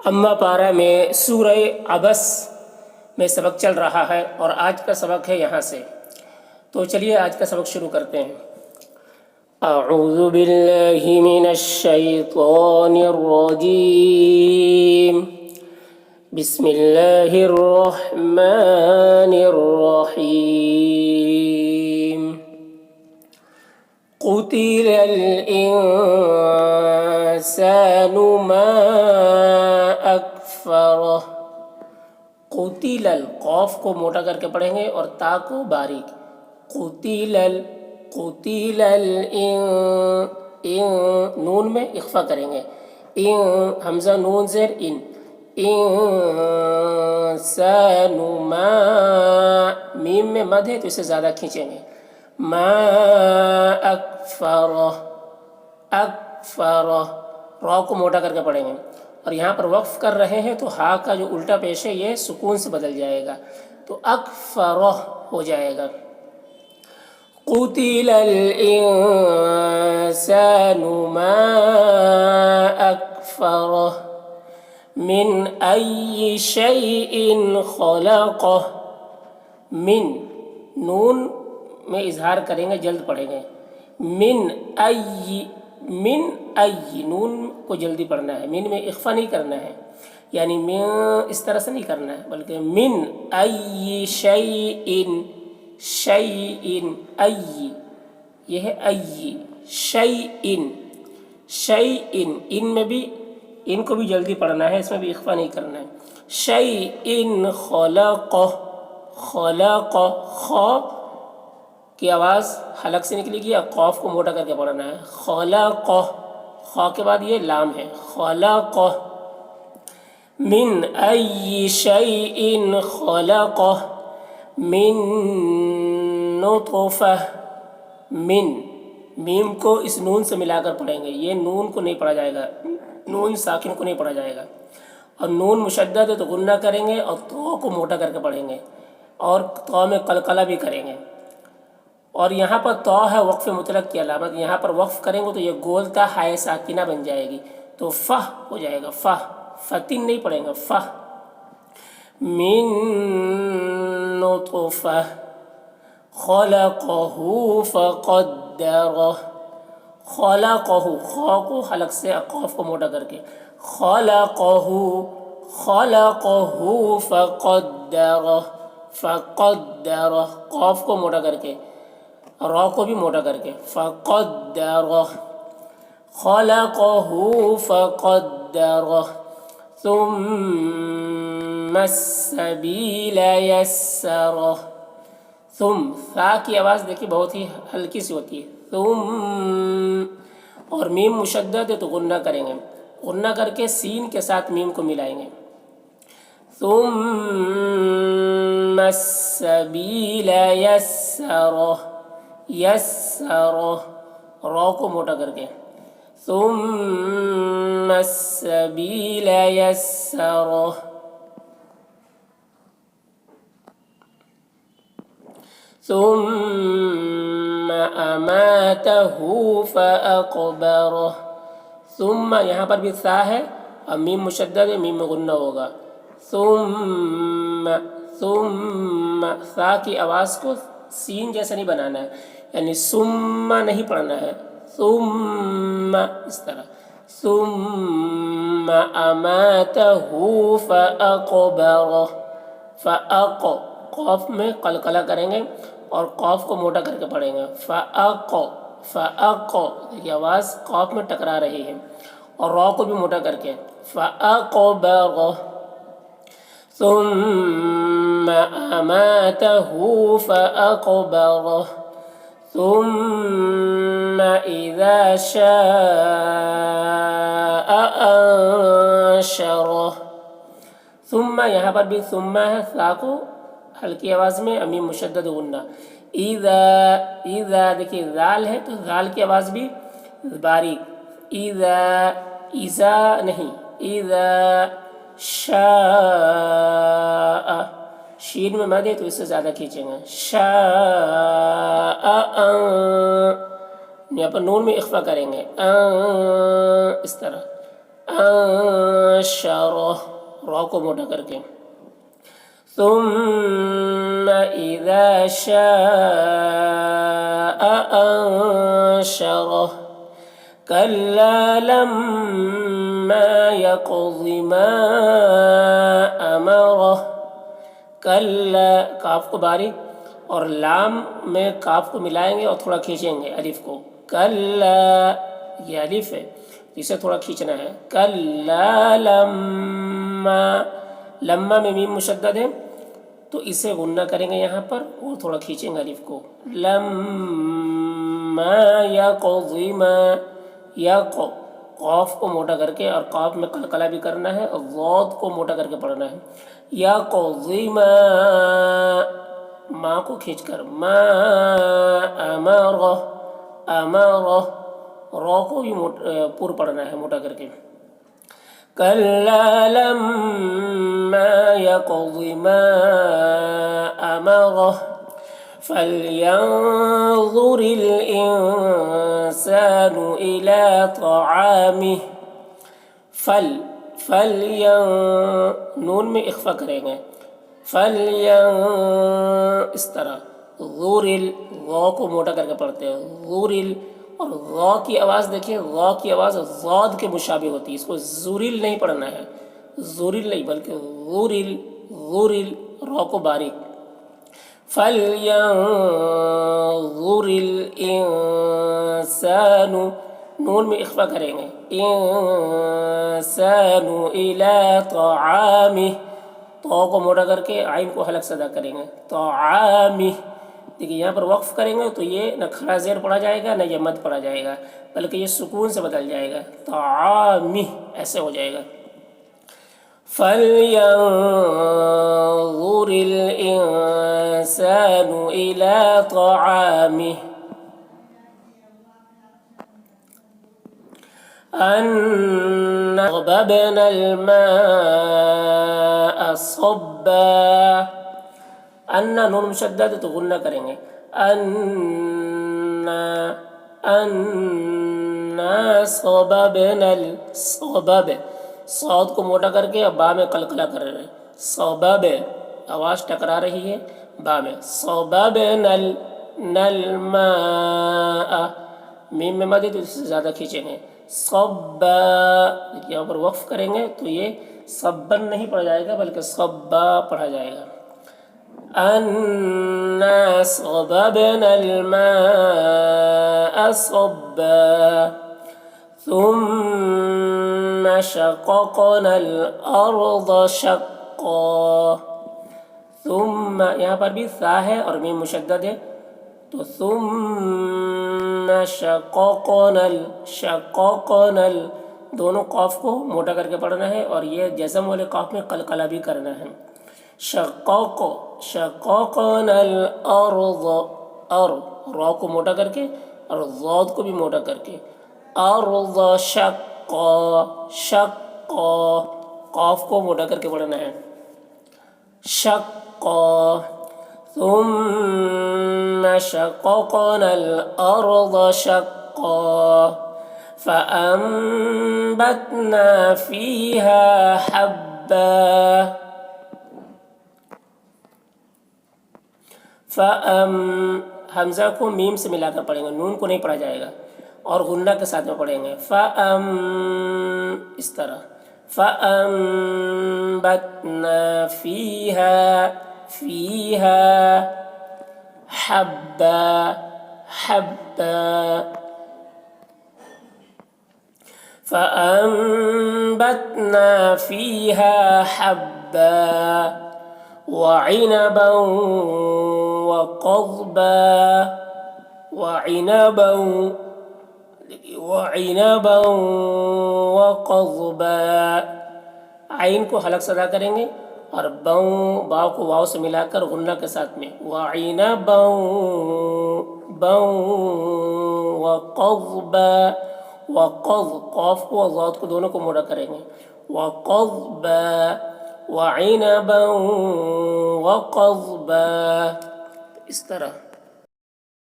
अम्मा पारा में सूरह अबस में सबक चल रहा है और आज का सबक है यहाँ से। तो चलिए आज का सबक शुरू करते हैं। अऊज़ु बिल्लाहि मिनश शैतानिर रजीम। बिस्मिल्लाहिर रहमानिर रहीम। क़ुतिलल इंसानु मा अकफ़रह। क़ुतिलल, क़ाफ को मोटा करके पढ़ेंगे और ता को बारीक। क़ुतिलल इन नून में इख्फ़ा करेंगे। इन हमज़ा नून ज़ेर इन। इंसानु मा, मीम में मद है तो इसे ज़्यादा खींचेंगे। मा अकफ़रह, अकफ़रह, रॉ को मोटा करके पढ़ेंगे और यहाँ पर वक्फ़ कर रहे हैं तो हा का जो उल्टा पेश है ये सुकून से बदल जाएगा, तो अकफ़रह हो जाएगा। क़ुतिलल इंसानु मा अकफ़रह मिन अय्यि शैइन ख़लक़ह। मिन, नून में इजहार करेंगे, जल्द पढ़ेंगे। मिन अय्यि, मिन अय्यि, नून को जल्दी पढ़ना है, मिन में इख्फ़ा नहीं करना है, यानी मिन इस तरह से नहीं करना है, बल्कि मिन अय्यि शैइन, शैइन, अय्यि, यह है अय्यि, शैइन, शैइन, इन में भी, इनको भी जल्दी पढ़ना है, इसमें भी इख्फ़ा नहीं करना है। शैइन ख़लक़ह, ख़लक़ह, ख़ की आवाज़ हलक से निकलेगी या क़ाफ को मोटा करके पढ़ना है। ख़लक़ह, ख़ के बाद ये लाम है। ख़लक़ह मिन अय्यि शैइन ख़लक़ह मिन नुत्फ़ह। मिन, मीम को इस नून से मिलाकर पढ़ेंगे, ये नून को नहीं पढ़ा जाएगा, नून साकिन को नहीं पढ़ा जाएगा। और नून मुशद्दद है तो गुन्ना करेंगे और तो को मोटा करके पढ़ेंगे और तो में कलकला भी करेंगे। और यहाँ पर तो है वक्फ़ मुतलक की अलामत, यहाँ पर वक्फ़ करेंगे तो ये गोलता हाय साकिना बन जाएगी, तो फ़ह हो जाएगा। फ़ह, फ़तिन नहीं पढ़ेंगे, फ़ह। मिन नुत्फ़ह ख़लक़हु फ़क़द्दरह। ख़लक़हु, ख़ को हलक से क़ाफ को मोटा करके, ख़लक़हु, ख़लक़हु फ़क़द्दरह, फ़क़द्दरह, क़ाफ को मोटा करके, रॉ को भी मोटा करके, फ़क़द्दरह, ख़लक़हु फ़क़द्दरह सुम्मा अस्सबील यस्सरह। तुम, सा की आवाज़ देखिए बहुत ही हल्की सी होती है, तुम, और मीम मुशद्दद है तो गुन्ना करेंगे, गुन्ना करके सीन के साथ मीम को मिलाएंगे। सुम्मा अस्सबील यस्सरह, यस्सरह, रॉ को मोटा करके, सुम्मा अस्सबील यस्सरह, सुम्मा अमातहु फ़अक़बरह। सुम्मा, यहाँ पर भी सा है और मीम मुशद्दद है, मीम में गुन्ना होगा। सुम्मा, सुम्मा, सा की आवाज़ को सीन जैसा नहीं बनाना है, यानी सुम्मा नहीं पढ़ना है, सुम्मा इस तरह। सुम्मा अमातहु फ़अक़बरह, फ़अक़, क़ाफ में कलकला करेंगे और क़ाफ को मोटा करके पढ़ेंगे। फ़अक़, फ़अक़, देखिए आवाज़ क़ाफ में टकरा रही है, और रॉ को भी मोटा करके, फ़अक़बरह सुम्मा अमातहु फ़अक़बरह सुम्मा इज़ा शाअ अंशरह। सुम्मा, यहाँ पर भी सुम्मा है, सा को हल्की आवाज़ में, अमीम मुशद्दद गुन्ना। इज़ा, इज़ा, देखिए ज़ाल है तो ज़ाल की आवाज़ भी बारीक। इज़ा, इज़ा नहीं, इज़ा शाअ, शीन में मद है तो इससे ज़्यादा खींचेंगे। शाअ, यहाँ पर नून में इख्फ़ा करेंगे, इस तरह। انشرح را کو موٹا کر کے ثم اذا شاء انشرح کلا لما یقض ما امرہ کلا کاف کو باریک اور لام میں کاف کو ملائیں گے اور تھوڑا کھینچیں گے الف کو کلا یہ الف ہے اسے تھوڑا کھینچنا ہے کلا لما میں میم مشدد ہے تو اسے غنہ کریں گے یہاں پر اور تھوڑا کھینچیں گے الف کو لما یقض ما قاف کو موٹا کر کے اور قاف میں قلقلہ بھی کرنا ہے اور ضاد کو موٹا کر کے پڑھنا ہے یقض ما کو کھینچ کر ما امرہ را کو بھی پر پڑھنا ہے موٹا کر کے کلا لما یقض ما امرہ فلینظر الانسان الى طعامہ نون میں اخفا کریں گے اس طرح ظرل غا کو موٹا کر کے پڑھتے ہیں ظرل اور غا کی آواز دیکھیں غا کی آواز ضاد کے مشابہ ہوتی ہے اس کو ظرل نہیں پڑھنا ہے ظرل نہیں بلکہ ظرل را کو باریک فَلْيَنظُرِ الْإِنسَانُ نون میں اخفا کریں گے انسان الی طعامہ تو کو موٹا کر کے عین کو حلق سے ادا کریں گے طعامہ دیکھیے یہاں پر وقف کریں گے تو یہ نہ کھڑا زیر پڑھا جائے گا نہ یہ مد پڑھا جائے گا بلکہ یہ سکون سے بدل جائے گا طعامہ ایسے ہو جائے گا فَلْيَنظُرِ الْإِنسَانُ إِلَى طَعَامِهِ أَنَّا صَبَبْنَا الْمَاءَ صَبًّا انا نون مشدد تو غنہ کریں گے انا صببنا الصبب صاد کو موٹا کر کے با میں قلقلہ کر رہے ہیں صبب آواز ٹکرا رہی ہے با میں صببنا الماء میم میں مد ہے تو اس سے زیادہ کھینچیں گے صبا یہاں پر وقف کریں گے تو یہ صبن نہیں پڑھا جائے گا بلکہ صبا پڑھا جائے گا أَنَّا صَبَبْنَا الْمَاءَ صَبًّا ثُمَّ شَقَقْنَا الْأَرْضَ شَقًّا ثم یہاں پر بھی ثا ہے اور میم مشدد ہے تو ثُمَّ شَقَقْنَا دونوں قاف کو موٹا کر کے پڑھنا ہے اور یہ جزم والے قاف میں قلقلہ بھی کرنا ہے شققنا الارض را کو موٹا کر کے اور ضاد کو بھی موٹا کر کے ارض شق قاف کو موٹا کر کے پڑھنا ہے شق ثم شققنا الارض شقا فأنبتنا فيها حبا حمزہ کو میم سے ملا کر پڑھیں گے نون کو نہیں پڑھا جائے گا اور غنہ کے ساتھ میں پڑھیں گے اس طرح فَأَنبَتْنَا فِيهَا حَبًّا فَأَنبَتْنَا فِيهَا حَبًّا وعنبا وقضبا عین کو حلق سے ادا کریں گے اور با کو واو سے ملا کر غنہ کے ساتھ میں وعنبا وقضبا قاف کو اور ضاد کو دونوں کو موٹا کریں گے وقضبا وعنبا وقضبا اس طرح